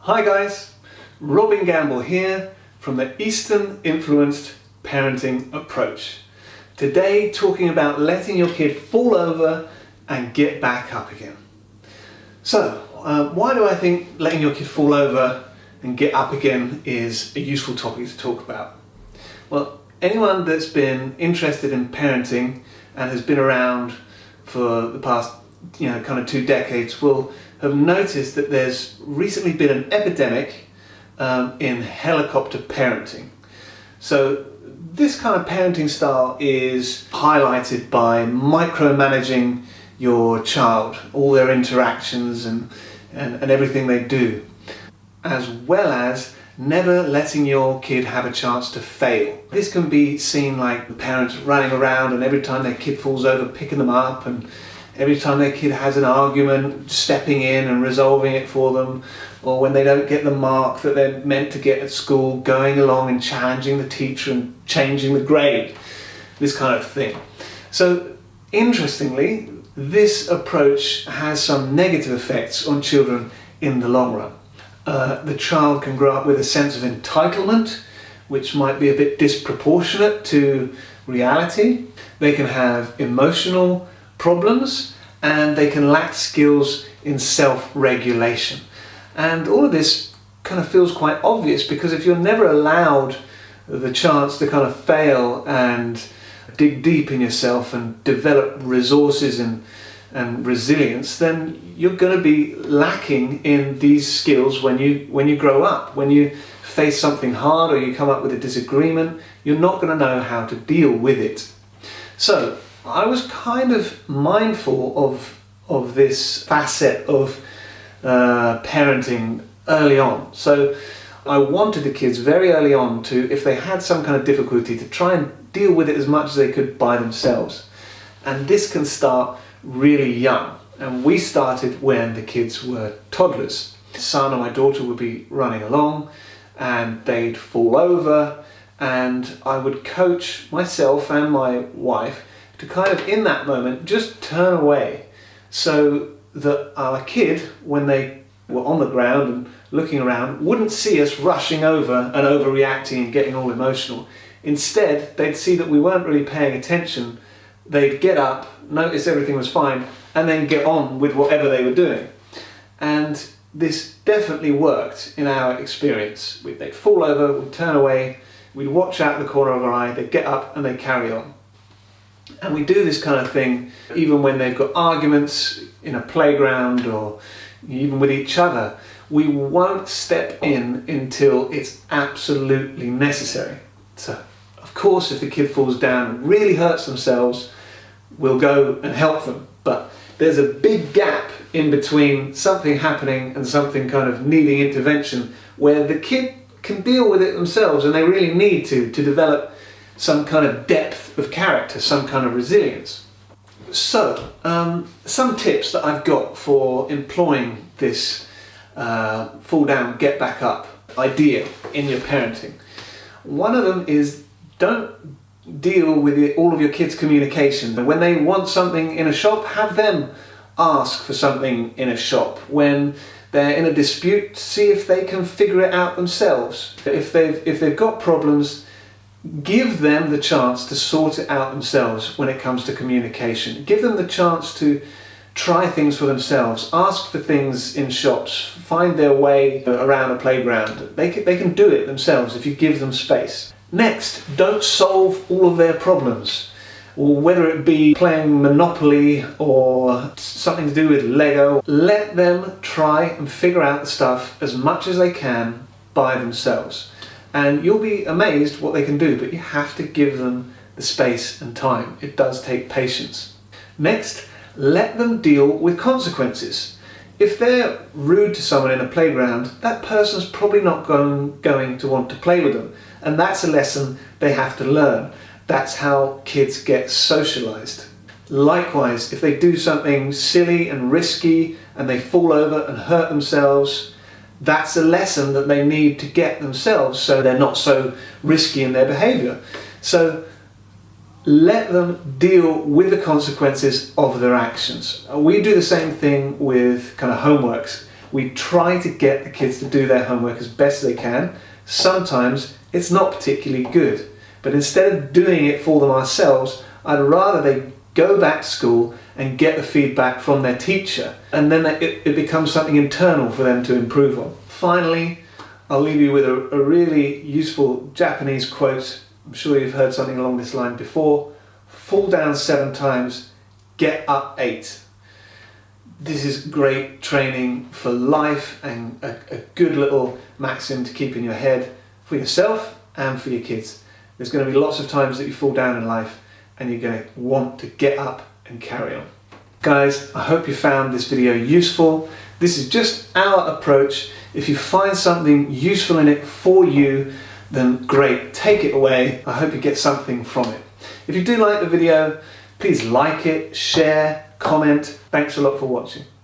Hi guys, Robin Gamble here from the Eastern Influenced Parenting Approach. Today talking about letting your kid fall over and get back up again. So, why do I think letting your kid fall over and get up again is a useful topic to talk about? Well, anyone that's been interested in parenting and has been around for the past kind of 2 decades will have noticed that there's recently been an epidemic in helicopter parenting. So this kind of parenting style is highlighted by micromanaging your child, all their interactions and everything they do, as well as never letting your kid have a chance to fail. This can be seen like the parents running around and every time their kid falls over picking them up, and every time their kid has an argument stepping in and resolving it for them, or when they don't get the mark that they're meant to get at school, going along and challenging the teacher and changing the grade, this kind of thing. So interestingly, this approach has some negative effects on children in the long run. The child can grow up with a sense of entitlement, which might be a bit disproportionate to reality. They can have emotional problems and they can lack skills in self-regulation. And all of this kind of feels quite obvious, because if you're never allowed the chance to kind of fail and dig deep in yourself and develop resources and resilience, then you're going to be lacking in these skills when you grow up. When you face something hard or you come up with a disagreement, you're not going to know how to deal with it. So I was kind of mindful of this facet of parenting early on. So I wanted the kids very early on to, if they had some kind of difficulty, to try and deal with it as much as they could by themselves. And this can start really young. And we started when the kids were toddlers. My son or my daughter would be running along and they'd fall over, and I would coach myself and my wife to kind of, in that moment, just turn away so that our kid, when they were on the ground and looking around, wouldn't see us rushing over and overreacting and getting all emotional. Instead, they'd see that we weren't really paying attention. They'd get up, notice everything was fine, and then get on with whatever they were doing. And this definitely worked in our experience. They'd fall over, we'd turn away, we'd watch out the corner of our eye, they'd get up and they'd carry on. And we do this kind of thing even when they've got arguments in a playground or even with each other. We won't step in until it's absolutely necessary. So, of course, if the kid falls down and really hurts themselves, we'll go and help them. But there's a big gap in between something happening and something kind of needing intervention, where the kid can deal with it themselves and they really need to develop some kind of depth of character, some kind of resilience. So, some tips that I've got for employing this fall down, get back up idea in your parenting. One of them is, don't deal with all of your kids' communication. When they want something in a shop, have them ask for something in a shop. When they're in a dispute, see if they can figure it out themselves. If they've got problems, give them the chance to sort it out themselves when it comes to communication. Give them the chance to try things for themselves, ask for things in shops, find their way around a playground. They can do it themselves if you give them space. Next, don't solve all of their problems, or whether it be playing Monopoly or something to do with Lego. Let them try and figure out the stuff as much as they can by themselves. And you'll be amazed what they can do, but you have to give them the space and time. It does take patience. Next, let them deal with consequences. If they're rude to someone in a playground, that person's probably not going to want to play with them. And that's a lesson they have to learn. That's how kids get socialized. Likewise, if they do something silly and risky and they fall over and hurt themselves, that's a lesson that they need to get themselves so they're not so risky in their behavior. So let them deal with the consequences of their actions. We do the same thing with kind of homeworks. We try to get the kids to do their homework as best they can. Sometimes it's not particularly good, but instead of doing it for them ourselves, I'd rather they go back to school and get the feedback from their teacher, and then it becomes something internal for them to improve on. Finally, I'll leave you with a really useful Japanese quote. I'm sure you've heard something along this line before. Fall down 7 times, get up 8. This is great training for life and a good little maxim to keep in your head for yourself and for your kids. There's going to be lots of times that you fall down in life and you're going to want to get up and carry on. Guys, I hope you found this video useful. This is just our approach. If you find something useful in it for you, then great, take it away. I hope you get something from it. If you do like the video, please like it, share, comment. Thanks a lot for watching.